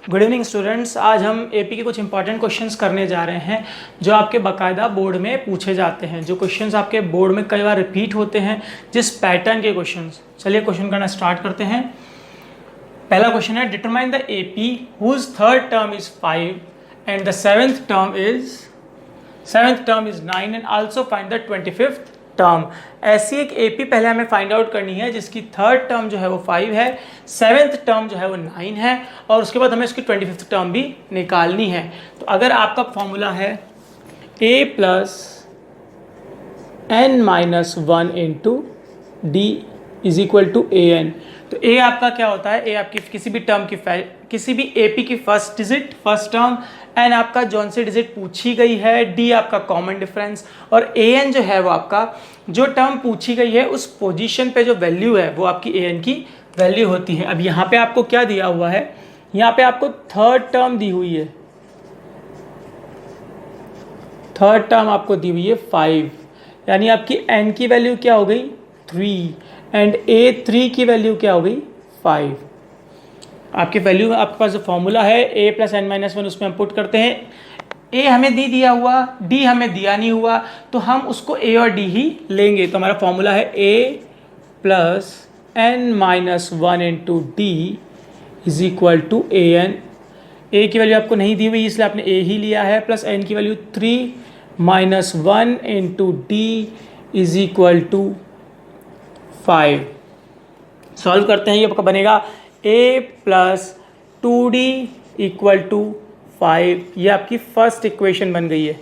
Good evening students. आज हम AP के कुछ इंपॉर्टेंट क्वेश्चंस करने जा रहे हैं जो आपके बाकायदा बोर्ड में पूछे जाते हैं, जो क्वेश्चंस आपके बोर्ड में कई बार रिपीट होते हैं, जिस पैटर्न के क्वेश्चंस। चलिए क्वेश्चन करना स्टार्ट करते हैं। पहला क्वेश्चन है, determine the AP whose third term is 5 and the seventh term is 9 and also find the 25th term. ऐसी एक एपी पहले हमें फाइंड आउट करनी है जिसकी थर्ड टर्म जो है वो 5 है, सेवेंथ टर्म जो है वो 9 है, और उसके बाद हमें उसकी 25th टर्म भी निकालनी है। तो अगर आपका फॉर्मूला है a plus n minus 1 into D is equal to A N, तो a आपका क्या होता है, a आपकी किसी भी टर्म की किसी भी एपी की फर्स्ट टर्म, n आपका जौन सी डिजिट पूछी गई है, d आपका कॉमन डिफरेंस, और an जो है वो आपका जो टर्म पूछी गई है उस पोजीशन पे जो वैल्यू है वो आपकी an की वैल्यू होती है। अब यहाँ पे आपको क्या दिया हुआ है, यहाँ पे आपको थर्ड टर्म दी हुई है, थर्ड टर्म आपको दी हुई है 5, यानी आपकी n की वैल्यू क्या हो गई 3 एंड a3 की वैल्यू क्या हो गई 5। आपकी वैल्यू आपके पास जो फॉर्मूला है a प्लस एन माइनस 1 उसमें हम पुट करते हैं। a हमें दिया हुआ, d हमें दिया नहीं हुआ, तो हम उसको a और d ही लेंगे। तो हमारा फॉर्मूला है a plus N minus 1 into D is equal to A N. A की वैल्यू आपको नहीं दी हुई इसलिए आपने a ही लिया है, प्लस n की value 3 minus 1 into D is equal to 5। Solve करते हैं, ये आपका बनेगा a plus 2d equal to 5। ये आपकी फर्स्ट इक्वेशन बन गई है।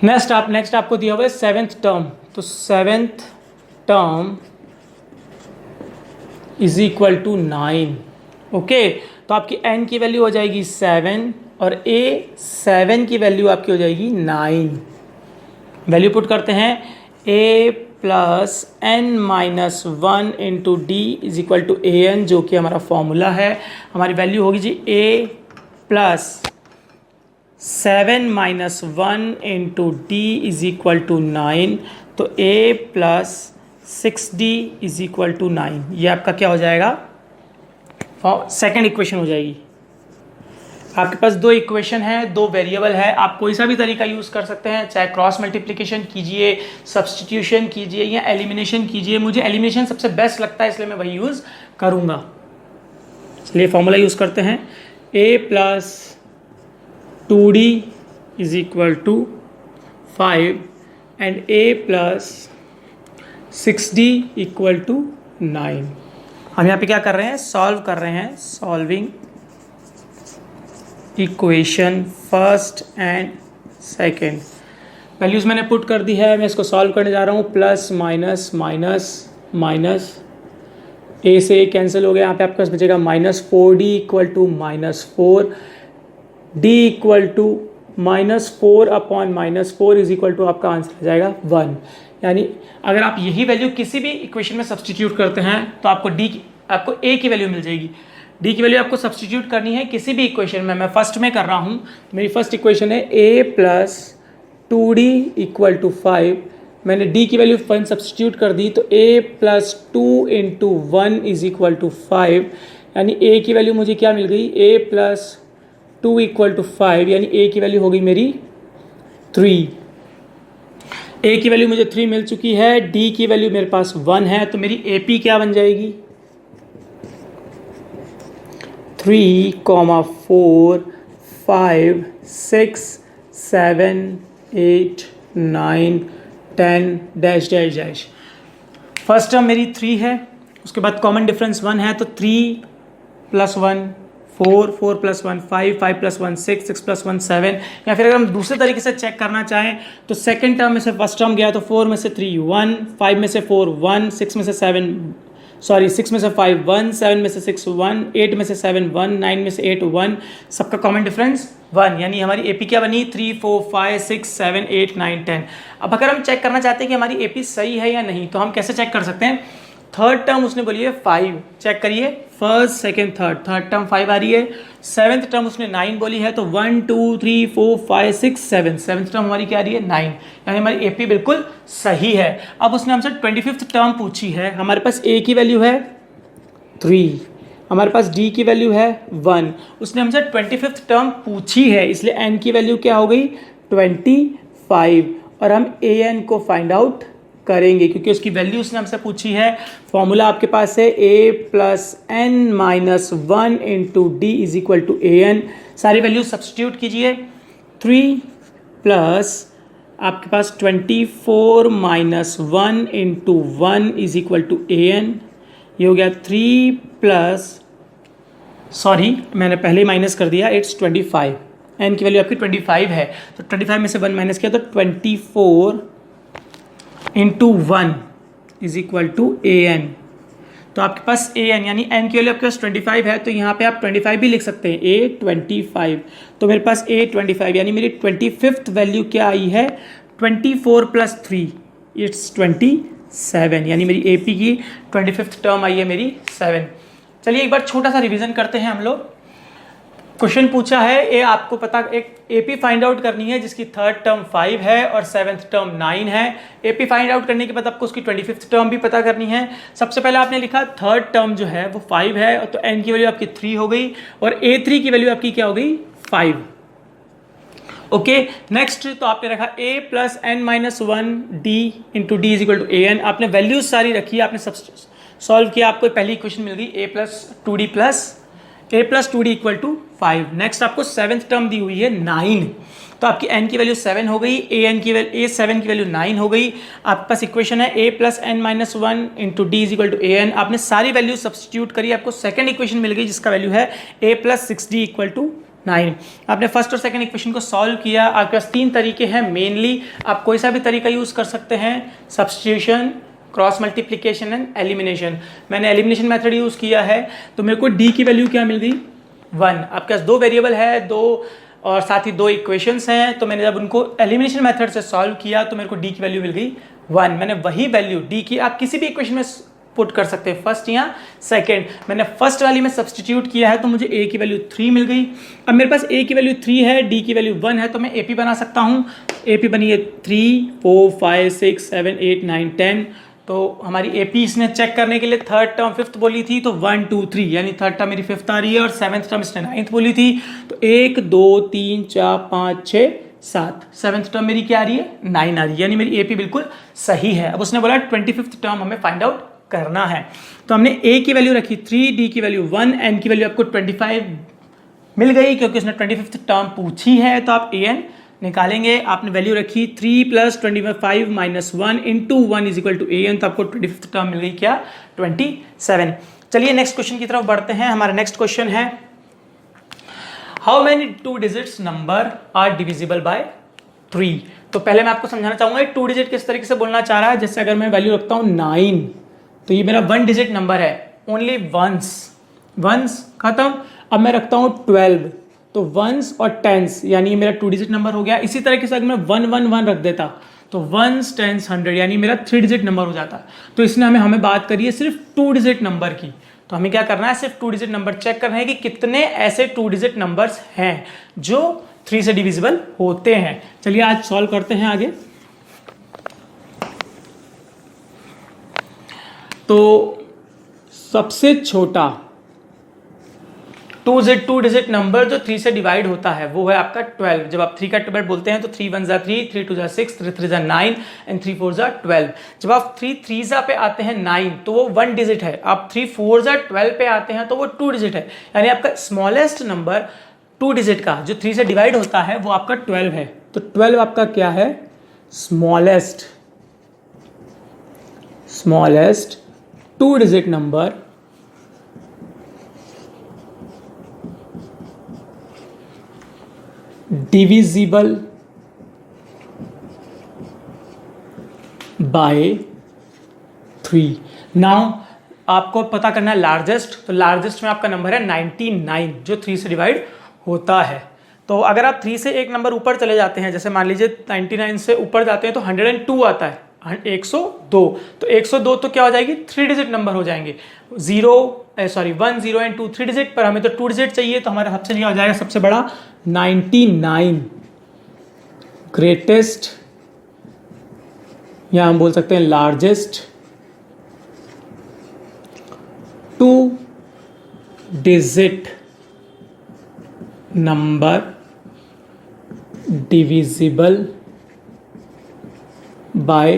नेक्स्ट आपको दिया हुआ है सेवेंथ टर्म, तो seventh term is equal to 9। Okay, तो आपकी n की वैल्यू हो जाएगी 7 और a7 की वैल्यू आपकी हो जाएगी 9। वैल्यू पुट करते हैं, a plus n minus 1 into D is equal to A N, जो कि हमारा फॉर्मूला है। हमारी वैल्यू होगी जी a plus 7 minus 1 into D is equal to 9, तो a plus 6d is equal to 9। ये आपका क्या हो जाएगा, सेकेंड इक्वेशन हो जाएगी। आपके पास दो इक्वेशन है, दो वेरिएबल है, आप कोई सा भी तरीका यूज़ कर सकते हैं, चाहे क्रॉस मल्टीप्लिकेशन कीजिए, सब्सटीट्यूशन कीजिए या एलिमिनेशन कीजिए। मुझे एलिमिनेशन सबसे बेस्ट लगता है इसलिए मैं वही यूज़ करूँगा। चलिए फॉर्मूला यूज़ करते हैं, a plus 2d is equal to 5 and a plus 6d equal to 9। हम यहाँ पे क्या कर रहे हैं, सॉल्व कर रहे हैं, solving equation first and second. Values मैंने पुट कर दी है, मैं इसको सॉल्व करने जा रहा हूँ। प्लस माइनस माइनस माइनस, ए से ए कैंसिल हो गया, यहाँ पे आपके पास बचेगा minus 4d equal to minus 4, d equal to minus 4 upon minus 4 is equal to आपका आंसर आ जाएगा 1। यानी अगर आप यही वैल्यू किसी भी इक्वेशन में सब्सटीट्यूट करते हैं तो आपको a की वैल्यू मिल जाएगी। d की वैल्यू आपको सब्सटीट्यूट करनी है किसी भी इक्वेशन में। मैं फर्स्ट में कर रहा हूँ, मेरी फर्स्ट इक्वेशन है a plus 2d equal to 5। मैंने d की वैल्यू 1 सब्सटीट्यूट कर दी, तो a plus 2 into 1 is equal to 5, यानी a की वैल्यू मुझे क्या मिल गई, a प्लस 2 इक्वल टू 5, यानी a की वैल्यू हो गई मेरी 3। a की वैल्यू मुझे 3 मिल चुकी है, d की वैल्यू मेरे पास 1 है, तो मेरी AP क्या बन जाएगी 3, 4, 5, 6, 7, 8, 9, 10 dash dash dash. First term मेरी 3 है, उसके बाद कॉमन डिफरेंस 1 है, तो 3 प्लस 1 4, 4 प्लस 1 5, 5 प्लस 1 6, 6 प्लस 1 7। या फिर अगर हम दूसरे तरीके से चेक करना चाहें तो सेकंड टर्म में से फर्स्ट टर्म गया तो 4 में से 3 1, 5 में से 4 1, 6 में से 5 1, 7 में से 6 1, 8 में से 7 1, 9 में से 8 1, सबका कॉमन डिफरेंस 1, यानी हमारी एपी क्या बनी 3 4 5 6 7 8 9 10। अब अगर हम चेक करना चाहते हैं कि हमारी एपी सही है या नहीं, तो हम कैसे चेक कर सकते हैं। थर्ड टर्म उसने बोली है 5, चेक करिए फर्स्ट सेकंड थर्ड टर्म 5 आ रही है। सेवेंथ टर्म उसने 9 बोली है, तो 1 2 3 4 5 6 7, सेवेंथ टर्म हमारी क्या आ रही है 9, यानी हमारी एपी बिल्कुल सही है। अब उसने हमसे 25th टर्म पूछी है, हमारे पास ए की वैल्यू है 3, हमारे पास d की वैल्यू है 1, उसने हमसे 25th टर्म पूछी है, इसलिए n की वैल्यू क्या हो गई 25, और हम an को फाइंड आउट करेंगे क्योंकि उसकी वैल्यू उसने हमसे पूछी है। फॉर्मूला आपके पास है a plus n minus 1 into D is equal to an। सारी वैल्यू सब्सटीट्यूट कीजिए, 3 प्लस आपके पास 24 minus 1 into 1 is equal to an। ये हो गया 3 प्लस, सॉरी मैंने पहले ही माइनस कर दिया, इट्स 25, n की वैल्यू आपकी 25 है, तो 25 में से 1 माइनस किया तो 24 into 1 is equal to an। तो आपके पास an यानी n की वैल्यू आपके पास 25 है, तो यहाँ पे आप 25 भी लिख सकते हैं, a25, तो मेरे पास a25 यानी मेरी 25th वैल्यू क्या आई है 24 प्लस 3 इट्स 27, यानी मेरी AP की 25th टर्म आई है मेरी 7। चलिए एक बार छोटा सा रिवीजन करते हैं हम लोग। क्वेश्चन पूछा है ए, आपको पता एक AP फाइंड आउट करनी है जिसकी 3rd टर्म 5 है और 7th टर्म 9 है। AP फाइंड आउट करने के बाद आपको उसकी 25th टर्म भी पता करनी है। सबसे पहले आपने लिखा 3rd टर्म जो है वो 5 है, तो n की वैल्यू आपकी 3 हो गई और A3 की वैल्यू आपकी क्या हो गई 5। ओके, नेक्स्ट तो आपने रखा a plus n minus 1 d into D is equal to an। आपने वैल्यूज सारी रखी, आपने सब सॉल्व किया, आपको पहली इक्वेशन मिल गई a plus 2d equal to 5। Next आपको 7th टर्म दी हुई है 9, तो आपकी n की वैल्यू 7 हो गई, a7 की वैल्यू 9 हो गई। आपके पास इक्वेशन है a plus n minus 1 into D is equal to an। आपने सारी वैल्यू सब्सटीट्यूट करी, आपको सेकंड इक्वेशन मिल गई जिसका वैल्यू है a plus 6d equal to 9। आपने फर्स्ट और सेकंड इक्वेशन को सॉल्व किया। आपके पास 3 तरीके हैं मेनली, आप कोई सा भी तरीका यूज़ कर सकते हैं, substitution, cross multiplication and elimination. मैंने एलिमिनेशन मेथड यूज़ किया है, तो मेरे को d की वैल्यू क्या मिल गई 1। आपके पास 2 वेरिएबल है, 2 और साथ ही 2 इक्वेशंस हैं, तो मैंने जब उनको एलिमिनेशन मेथड से सॉल्व किया तो मेरे को d की वैल्यू मिल गई 1। मैंने वही वैल्यू d की आप किसी भी इक्वेशन में पुट कर सकते हैं, फर्स्ट या सेकंड। मैंने फर्स्ट वाली में सब्सटीट्यूट किया है तो मुझे a की वैल्यू 3 मिल गई। अब मेरे पास a की वैल्यू 3 है, d की वैल्यू 1 है, तो मैं AP बना सकता हूँ। AP बनी है 3 4 5 6 7 8 9 10। तो हमारी AP इसने चेक करने के लिए 3rd टर्म 5th बोली थी, तो 1 2 3 यानी 3rd टर्म मेरी 5th आ रही है और 7th टर्म इसने 9th बोली थी, तो 1 2 3 4 5 6 7, 7th टर्म मेरी क्या आ रही है 9 आ रही है, यानी मेरी AP बिल्कुल सही है। अब उसने बोला 25th टर्म हमें फाइंड आउट करना है, तो हमने a की वैल्यू रखी 3, d की वैल्यू 1, n की वैल्यू आपको 25 मिल गई क्योंकि उसने 25th टर्म पूछी है, तो आप an निकालेंगे। आपने वैल्यू रखी 3 plus 25 minus 1 into 1 is equal to an, तो आपको 25th टर्म मिल गई क्या 27। चलिए नेक्स्ट क्वेश्चन की तरफ बढ़ते हैं। हमारा नेक्स्ट क्वेश्चन है how many 2 digits number are divisible by 3। तो पहले मैं आपको समझाना चाहूंगा 2 डिजिट किस तरीके से बोलना चाह रहा है। जैसे अगर मैं वैल्यू रखता हूं 9, तो ये मेरा 1 डिजिट नंबर है, ओनली वंस खत्म। अब मैं रखता हूँ 12, तो वंस और टेंस, यानी ये मेरा 2 डिजिट नंबर हो गया। इसी तरीके से अगर मैं 111 रख देता तो वंस टेंस 100, यानी मेरा 3 डिजिट नंबर हो जाता। तो इसने हमें बात करी है सिर्फ 2 डिजिट नंबर की, तो हमें क्या करना है, सिर्फ 2 डिजिट नंबर चेक करना है कि कितने ऐसे 2 डिजिट नंबर्स हैं जो 3 से डिविजिबल होते हैं। चलिए आज सॉल्व करते हैं आगे। तो सबसे छोटा 2 डिजिट नंबर जो 3 से डिवाइड होता है वो है आपका 12। जब आप 3 का डिवाइड बोलते हैं तो 3 1 3, 3 2 6, 3 3 9 एंड 3 4 12। जब आप 3 3 पे आते हैं 9 तो वो 1 डिजिट है। आप 3 4 12 पे आते हैं तो वो 2 डिजिट है, यानी आपका स्मॉलेस्ट नंबर 2 डिजिट का जो 3 से डिवाइड होता है वो आपका 12 है। तो 12 आपका क्या है, smallest 2 digit number divisible by 3। Now आपको पता करना है लार्जेस्ट, तो लार्जेस्ट में आपका नंबर है 99 जो 3 से डिवाइड होता है। तो अगर आप 3 से एक नंबर ऊपर चले जाते हैं, जैसे मान लीजिए 99 से ऊपर जाते हैं तो 102 आता है, 102। तो 102 तो क्या हो जाएगी, 3 डिजिट नंबर हो जाएंगे। 1 0 एंड 2 3 डिजिट, पर हमें तो 2 डिजिट चाहिए, तो हमारे सबसे क्या हो जाएगा, सबसे बड़ा 99 ग्रेटेस्ट, या हम बोल सकते हैं largest 2 digit number divisible by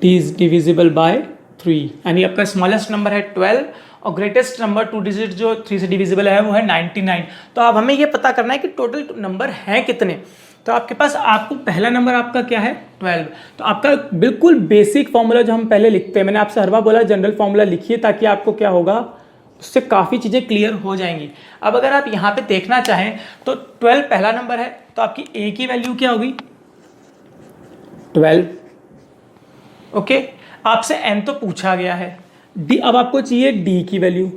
divisible by 3, यानी आपका स्मॉलेस्ट नंबर है 12 और ग्रेटेस्ट नंबर 2 डिजिट जो 3 से डिविजिबल है वो है 99। तो अब हमें ये पता करना है कि टोटल नंबर हैं कितने। तो आपके पास आपको पहला नंबर आपका क्या है 12। तो आपका बिल्कुल बेसिक फॉर्मूला जो हम पहले लिखते हैं, मैंने आपसे हर बार बोला जनरल फॉर्मूला लिखिए ताकि आपको क्या होगा, उससे काफ़ी चीज़ें क्लियर हो जाएंगी। अब अगर आप यहाँ पे देखना चाहें तो 12 पहला नंबर है, तो आपकी ए की वैल्यू क्या होगी 12। ओके, आपसे एन तो पूछा गया है, डी अब आपको चाहिए डी की वैल्यू।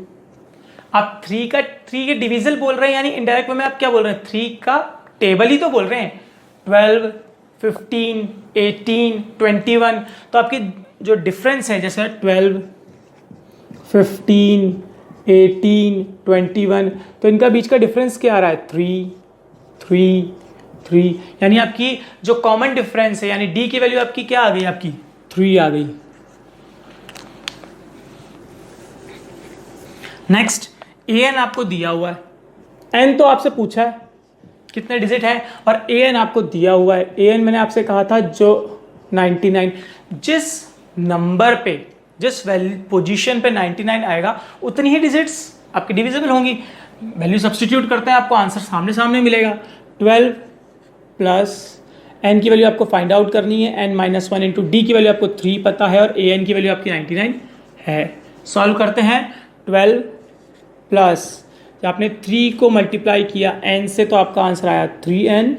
आप 3 के डिविजल बोल रहे हैं, यानी इनडायरेक्ट में आप क्या बोल रहे हैं 3 का टेबल ही तो बोल रहे हैं। 12, 15, 18, 21, तो आपकी जो डिफरेंस है जैसे 12, 15, 18, 21, तो इनका बीच का डिफरेंस क्या आ रहा है 3, 3, 3, यानी आपकी जो कॉमन डिफरेंस है यानी डी की वैल्यू आपकी क्या आ गई, आपकी 3 आ गई। नेक्स्ट ए एन आपको दिया हुआ है, एन तो आपसे पूछा है कितने डिजिट है, और ए एन आपको दिया हुआ है। ए एन मैंने आपसे कहा था जो 99, जिस नंबर पे जिस पोजीशन पे 99 आएगा उतनी ही डिजिट्स आपकी डिविजिबल होंगी। वैल्यू सब्स्टिट्यूट करते हैं, आपको आंसर सामने सामने मिलेगा। 12 प्लस एन की वैल्यू आपको फाइंड आउट करनी है, एन माइनस 1 इंटू डी की वैल्यू आपको 3 पता है और ए एन की वैल्यू आपकी 99 है। सॉल्व करते हैं, 12 प्लस आपने 3 को मल्टीप्लाई किया n से तो आपका आंसर आया 3n,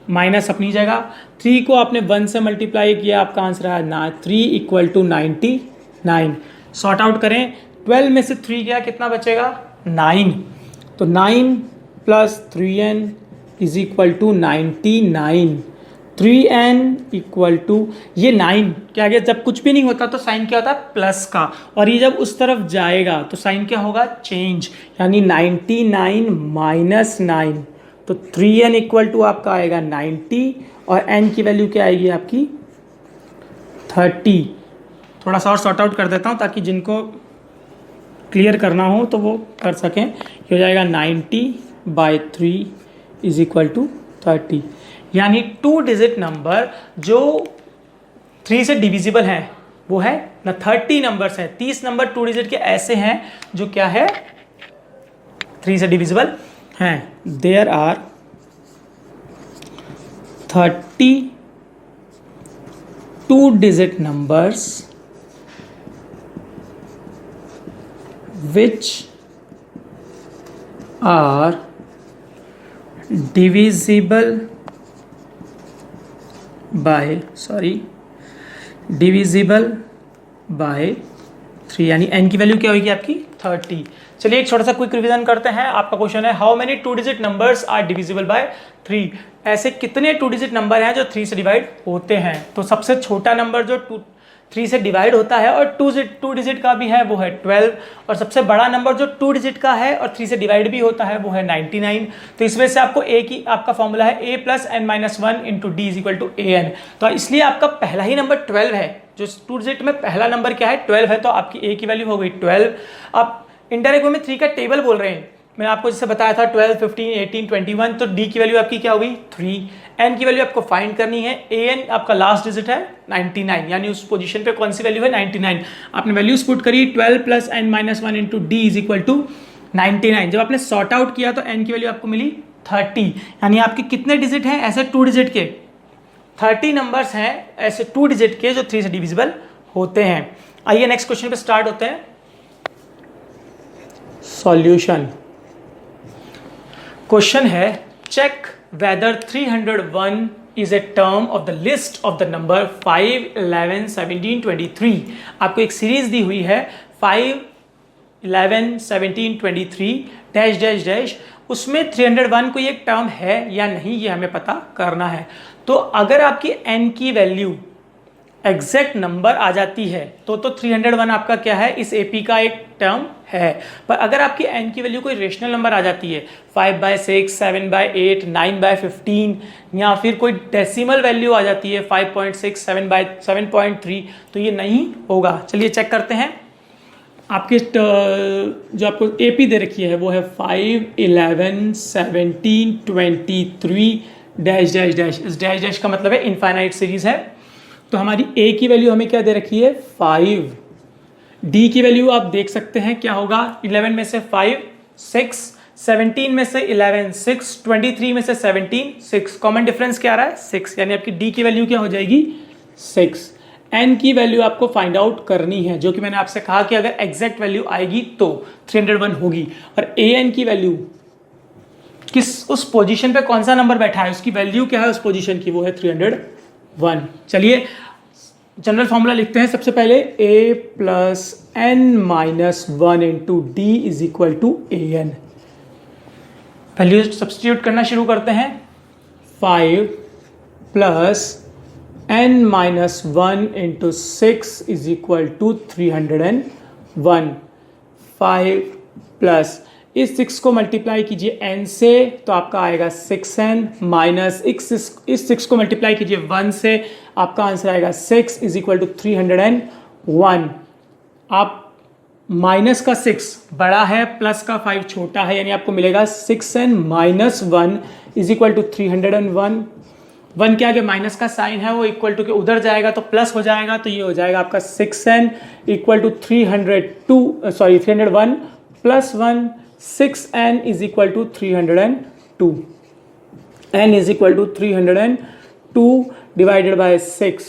माइनस अपनी जगह 3 को आपने 1 से मल्टीप्लाई किया, आपका आंसर आया ना 3 इक्वल टू 99। सॉर्ट आउट करें, 12 में से 3 गया कितना बचेगा 9, तो 9 plus 3n is equal to 99। 3n equal to ये 9 क्या गया, जब कुछ भी नहीं होता तो साइन क्या होता है प्लस का, और ये जब उस तरफ जाएगा तो साइन क्या होगा चेंज, यानी 99 माइनस 9, तो 3n इक्वल टू आपका आएगा 90 और n की वैल्यू क्या आएगी आपकी 30। थोड़ा सा और सॉर्ट आउट कर देता हूँ ताकि जिनको क्लियर करना हो तो वो कर सकें। ये हो जाएगा 90/3 इज इक्वल टू 30, यानी 2 डिजिट नंबर जो 3 से डिविजिबल हैं वो है ना 30 नंबर्स हैं। 30 नंबर 2 डिजिट के ऐसे हैं जो क्या है 3 से डिविजिबल हैं। There are 30 2 digit numbers which are divisible by 3, यानी n की वैल्यू क्या होगी आपकी 30। चलिए एक छोटा सा क्विक रिवीजन करते हैं। आपका क्वेश्चन है how many 2 digit numbers are divisible by 3, ऐसे कितने 2 डिजिट नंबर हैं जो 3 से डिवाइड होते हैं। तो सबसे छोटा नंबर जो 3 से डिवाइड होता है और 2 डिजिट का भी है वो है 12, और सबसे बड़ा नंबर जो 2 डिजिट का है और 3 से डिवाइड भी होता है वो है 99। तो इस वजह से आपको ए की आपका फॉर्मूला है a plus n minus 1 into D is equal to A N. तो इसलिए आपका पहला ही नंबर 12 है, जो 2 डिजिट में पहला नंबर क्या है 12 है, तो आपकी ए की वैल्यू हो गई 12। आप इनडायरेक्ट वे में 3 का टेबल बोल रहे हैं, मैंने आपको जैसे बताया था 12, 15, 18, 21, तो डी की वैल्यू आपकी क्या होगी 3। एन की वैल्यू आपको फाइंड करनी है, ए एन आपका लास्ट डिजिट है 99, यानी उस पोजीशन पे कौन सी वैल्यू है 99। आपने वैल्यूज पुट करी 12 plus N minus 1 into D is equal to 99। जब आपने सॉर्ट आउट किया तो एन की वैल्यू आपको मिली 30, यानी आपके कितने डिजिट हैं ऐसे 2 डिजिट के 30 नंबर्स हैं ऐसे 2 डिजिट के जो 3 से डिविजिबल होते हैं। आइए नेक्स्ट क्वेश्चन पे स्टार्ट होते हैं। सॉल्यूशन क्वेश्चन है check whether 301 is a term of the list of the number 5, 11, 17, 23। आपको एक सीरीज दी हुई है 5, 11, 17, 23 डैश डैश डैश, उसमें 301 कोई एक टर्म है या नहीं ये हमें पता करना है। तो अगर आपकी n की वैल्यु एग्जैक्ट नंबर आ जाती है तो 301 आपका क्या है इस एपी का एक टर्म है। पर अगर आपकी n की वैल्यू कोई रेशनल नंबर आ जाती है 5/6, 7/8, 9/15, या फिर कोई डेसिमल वैल्यू आ जाती है 5.6, 7/7.3, तो ये नहीं होगा। चलिए चेक करते हैं। आपके जो आपको AP दे रखी है वो है 5, 11, 17, 23 डैश डैश डैश। इस डैश डैश का मतलब है इनफाइनाइट सीरीज है। तो हमारी A की वैल्यू हमें क्या दे रखी है 5। D की वैल्यू आप देख सकते हैं क्या होगा, 11 में से 5 6, 17 में से 11 6, 23 में से 17 6, कॉमन डिफरेंस क्या आ रहा है 6, यानी आपकी D की वैल्यू क्या हो जाएगी 6। N की वैल्यू आपको फाइंड आउट करनी है, जो कि मैंने आपसे कहा कि अगर एग्जैक्ट वैल्यू आएगी तो 301 होगी। और AN की वैल्यू किस उस पोजीशन पे कौन सा नंबर बैठा है उसकी वैल्यू क्या है उस पोजीशन की, वो है 301। चलिए जनरल फॉर्मूला लिखते हैं। सबसे पहले A plus N minus 1 into D is equal to AN। Value substitute करना शुरू करते हैं। 5 plus N minus 1 into 6 is equal to 301। 5 plus इस 6 को मल्टीप्लाई कीजिए n से तो आपका आएगा 6n, माइनस इस 6 को मल्टीप्लाई कीजिए 1 से, आपका आंसर आएगा 6 इज इक्वल टू 301। आप माइनस का 6 बड़ा है, प्लस का 5 छोटा है, यानी आपको मिलेगा 6n minus 1 is equal to 301। 1 के आगे माइनस का साइन है, वो इक्वल टू के उधर जाएगा तो प्लस हो जाएगा, तो ये हो जाएगा आपका 6n equal to 301 plus 1, 6n is equal to 302। n is equal to 302 divided by 6।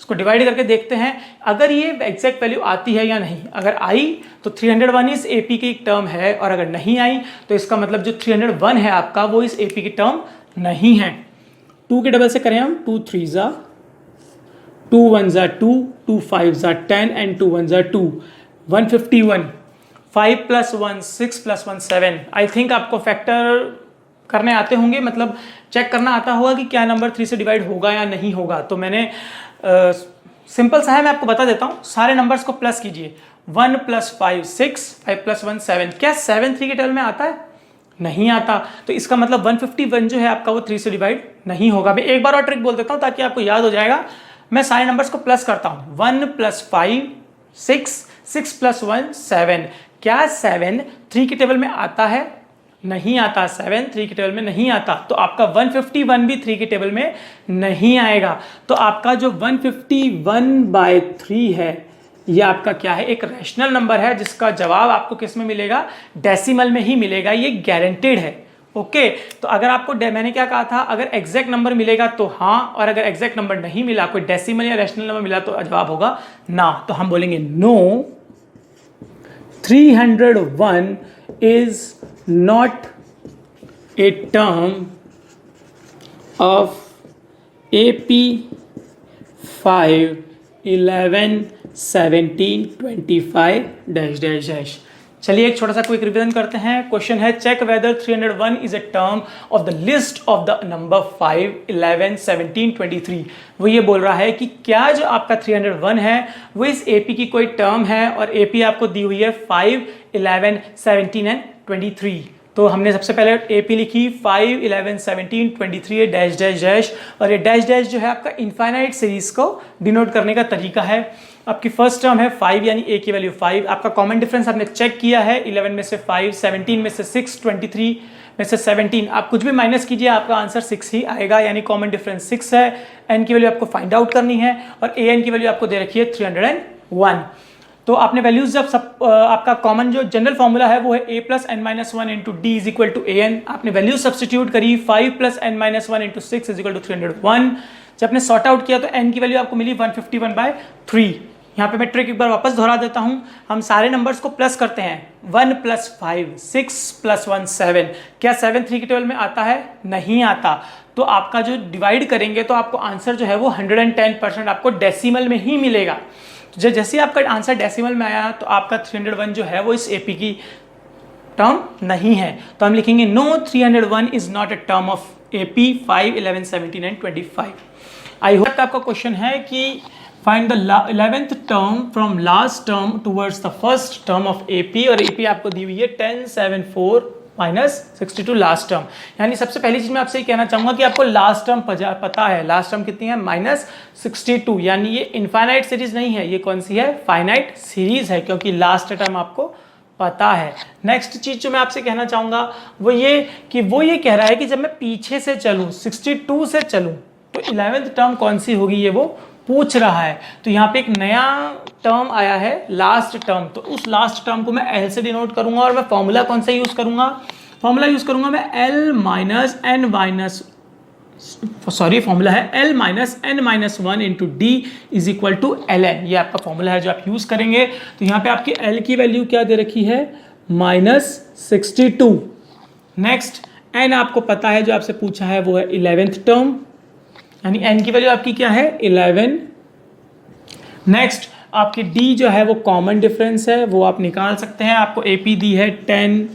इसको डिवाइड करके देखते हैं अगर ये एग्जैक्ट वैल्यू आती है या नहीं। अगर आई तो 301 इस AP की टर्म है, और अगर नहीं आई तो इसका मतलब जो 301 है आपका वो इस AP की टर्म नहीं है। 2 के डबल से करें हम, 2 3 ज़ा 2 1 ज़ा 2, 2 5 ज़ा 10 एंड 2 1 ज़ा 2, 151। 5 प्लस 1 6 प्लस 1 7। आई थिंक आपको फैक्टर करने आते होंगे, मतलब चेक करना आता होगा कि क्या नंबर 3 से डिवाइड होगा या नहीं होगा। तो मैंने सिंपल सा है, मैं आपको बता देता हूँ। सारे नंबर्स को प्लस कीजिए। 1 प्लस 5 6, 5 प्लस 1 7। क्या 7 3 के टेबल में आता है? नहीं आता। तो इसका मतलब 151 जो है आपका वो 3 से डिवाइड नहीं होगा। मैं एक बार और ट्रिक बोल देता हूँ ताकि आपको याद हो जाएगा। मैं सारे नंबर्स को प्लस करता हूँ। 1 प्लस 5 6, 6 प्लस 1 7। क्या 7 3 के टेबल में आता है? नहीं आता। 7 3 के टेबल में नहीं आता। तो आपका 151 भी 3 के टेबल में नहीं आएगा। तो आपका जो 151/3 है ये आपका क्या है, एक रैशनल नंबर है, जिसका जवाब आपको किस में मिलेगा, डेसिमल में ही मिलेगा। ये गारंटेड है। ओके, तो अगर आपको मैंने क्या कहा था, अगर एग्जैक्ट नंबर मिलेगा तो हाँ, और अगर एग्जैक्ट नंबर नहीं मिला, कोई डेसिमल या रैशनल नंबर मिला तो जवाब होगा ना। तो हम बोलेंगे no, 301 is not a term of AP 5, 11, 17, 25 dash dash dash. चलिए एक छोटा सा क्विक रिवीजन करते हैं। क्वेश्चन है check whether 301 is a term of the list of the number 5, 11, 17, 23। वो ये बोल रहा है कि क्या जो आपका 301 है वो इस AP की कोई टर्म है, और AP आपको दी हुई है 5, 11, 17 एंड 23। तो हमने सबसे पहले AP लिखी 5, 11, 17, 23 डैश डैश डैश, और ये डैश डैश जो है आपका इनफाइनाइट सीरीज को डिनोट करने का तरीका है। आपकी फर्स्ट टर्म है 5, यानी A की वैल्यू 5। आपका कॉमन डिफरेंस आपने चेक किया है, 11 में से 5, 17 में से 6, 23 में से 17। आप कुछ भी माइनस कीजिए, आपका आंसर 6 ही आएगा, यानी कॉमन डिफरेंस 6 है। N की वैल्यू आपको फाइंड आउट करनी है, और AN की वैल्यू आपको दे रखी है 301। तो आपने वैल्यूज जब सब आपका कॉमन जो जनरल फॉर्मूला है वो है A plus N minus 1 into D is equal to AN। आपने वैल्यूज सब्सटीट्यूट करी, 5 plus N minus 1 into 6 is equal to 301। जब आपने सॉर्ट आउट किया तो N की वैल्यू आपको मिली 151/3। यहाँ पे मैं ट्रिक एक बार वापस दोहरा देता हूँ। हम सारे नंबर्स को प्लस करते हैं। 1 प्लस 5 6 प्लस 1 7। क्या 7 3 के टेबल में आता है? नहीं आता। तो आपका जो डिवाइड करेंगे तो आपको आंसर जो है वो 110% आपको डेसिमल में ही मिलेगा। तो जैसे आपका आंसर डेसिमल में आया तो आपका 301 जो है वो इस AP की टर्म नहीं है। तो हम लिखेंगे no, 301 is not a term of AP 5, 11, 17 and 25। I hope आपका क्वेश्चन है कि find the 11th term from last term towards the first term of AP, और AP आपको दी हुई है 10, 7, 4, -62 लास्ट टर्म। यानी सबसे पहली चीज मैं आपसे ये कहना चाहूंगा कि आपको लास्ट टर्म पता है। लास्ट टर्म कितनी है? -62। यानी ये इनफाइनाइट सीरीज नहीं है, ये कौन सी है? फाइनाइट सीरीज है, क्योंकि लास्ट टर्म आपको पता है। नेक्स्ट चीज जो मैं आपसे कहना चाहूंगा वो ये कि वो ये कह रहा है कि जब मैं पीछे से चलूं, 62 से चलूं, तो 11th टर्म कौन सी होगी, ये वो पूछ रहा है। तो यहाँ पे एक नया टर्म आया है, लास्ट टर्म। तो उस लास्ट टर्म को मैं एल से डिनोट करूंगा, और मैं फॉर्मूला कौन सा यूज करूंगा? फॉर्मूला यूज करूंगा मैं फॉर्मूला है L - n - 1 into D is equal to ln। ये आपका फॉर्मूला है जो आप यूज करेंगे। तो यहाँ पे आपकी L की वैल्यू क्या दे रखी है? -62। नेक्स्ट n आपको पता है, जो आपसे पूछा है वो है 11th टर्म, यानी n की वैल्यू आपकी क्या है? 11। नेक्स्ट आपकी d जो है वो कॉमन डिफरेंस है, वो आप निकाल सकते हैं। आपको AP दी है 10,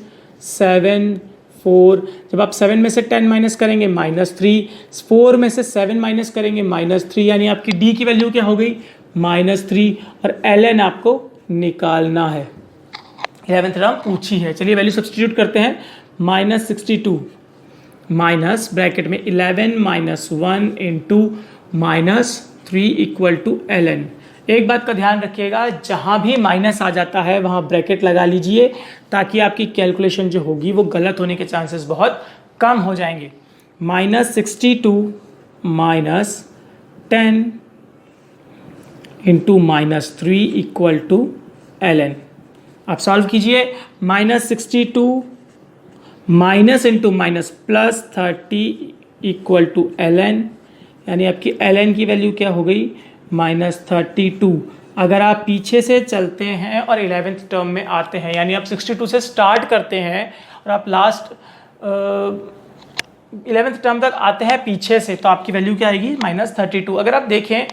7, 4। जब आप 7 में से 10 माइनस करेंगे -3, 4 में से 7 माइनस करेंगे -3, यानी आपकी d की वैल्यू क्या हो गई? -3। और ln आपको निकालना है। 11th टर्म पूछी है। चलिए वैल्यू सब्स्टिट्यूट करते हैं। -62 माइनस ब्रैकेट में 11 - 1 इंटू -3 इक्वल टू ln। एक बात का ध्यान रखिएगा, जहाँ भी माइनस आ जाता है वहाँ ब्रैकेट लगा लीजिए, ताकि आपकी कैलकुलेशन जो होगी वो गलत होने के चांसेस बहुत कम हो जाएंगे। -62 minus 10 into -3 equal to ln। आप सॉल्व कीजिए। -62 minus into minus plus 30 equal to ln, यानी आपकी ln की वैल्यू क्या हो गई? -32। अगर आप पीछे से चलते हैं और 11th टर्म में आते हैं, यानी आप 62 से स्टार्ट करते हैं और आप लास्ट 11th टर्म तक आते हैं पीछे से, तो आपकी वैल्यू क्या आएगी? -32। अगर आप देखें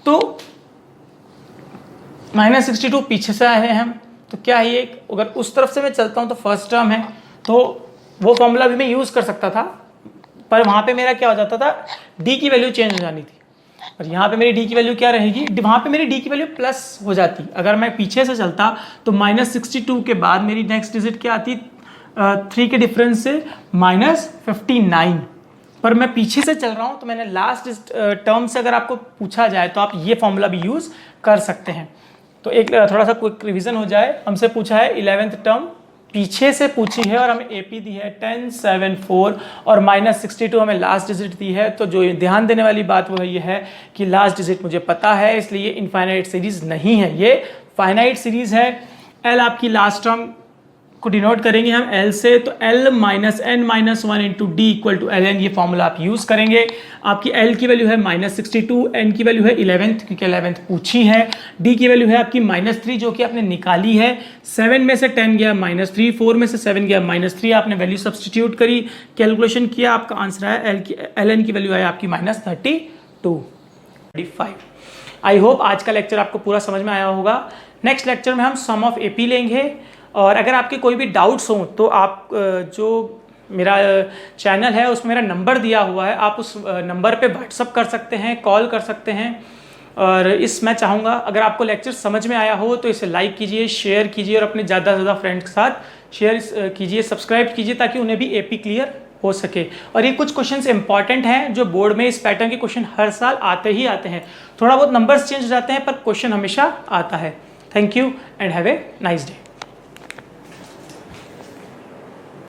तो -62 पीछे से आए हैं हम, तो क्या है ये? अगर उस तरफ से मैं चलता हूँ तो फर्स्ट टर्म है, तो वो फॉर्मूला भी मैं यूज़ कर सकता था, पर वहाँ पे मेरा क्या हो जाता था? डी की वैल्यू चेंज हो जानी थी। और यहाँ पे मेरी डी की वैल्यू क्या रहेगी? वहाँ पे मेरी डी की वैल्यू प्लस हो जाती। अगर मैं पीछे से चलता तो -62 के बाद मेरी नेक्स्ट डिजिट क्या आती? 3 के डिफरेंस से -59। पर मैं पीछे से चल रहा हूँ, तो मैंने लास्ट टर्म से अगर आपको पूछा जाए तो आप ये फॉर्मूला भी यूज़ कर सकते हैं। तो एक थोड़ा सा क्विक रिविजन हो जाए। हमसे पूछा है 11th टर्म, पीछे से पूछी है, और हमें AP दी है 10, 7, 4 और -62 हमें लास्ट डिजिट दी है। तो जो ध्यान देने वाली बात वो ये है कि लास्ट डिजिट मुझे पता है, इसलिए ये इनफाइनाइट सीरीज नहीं है, ये फाइनाइट सीरीज है। L आपकी लास्ट टर्म को डिनोट करेंगे हम L से, तो L - n - 1 into D equal to ln। ये फॉर्मूला आप यूज़ करेंगे। आपकी L की वैल्यू है -62, n की वैल्यू है 11th, क्योंकि 11th पूछी है। D की वैल्यू है आपकी -3, जो कि आपने निकाली है। 7 में से 10 गया -3, 4 में से 7 गया -3। आपने वैल्यू सब्सटीट्यूट करी, कैलकुलेशन किया, आपका आंसर आया ln की वैल्यू आया आपकी -32. आई होप आज का लेक्चर आपको पूरा समझ में आया होगा। नेक्स्ट लेक्चर में हम सम ऑफ AP लेंगे, और अगर आपके कोई भी डाउट्स हों तो आप जो मेरा चैनल है उसमें मेरा नंबर दिया हुआ है, आप उस नंबर पे व्हाट्सअप कर सकते हैं, कॉल कर सकते हैं। और मैं चाहूँगा अगर आपको लेक्चर समझ में आया हो तो इसे लाइक कीजिए, शेयर कीजिए, और अपने ज़्यादा से ज़्यादा फ्रेंड्स के साथ शेयर कीजिए, सब्सक्राइब कीजिए, ताकि उन्हें भी AP क्लियर हो सके। और ये कुछ क्वेश्चंस इंपॉर्टेंट हैं जो बोर्ड में इस पैटर्न के क्वेश्चन हर साल आते ही आते हैं। थोड़ा बहुत नंबर्स चेंज हो जाते हैं पर क्वेश्चन हमेशा आता है। Thank you and have a nice day.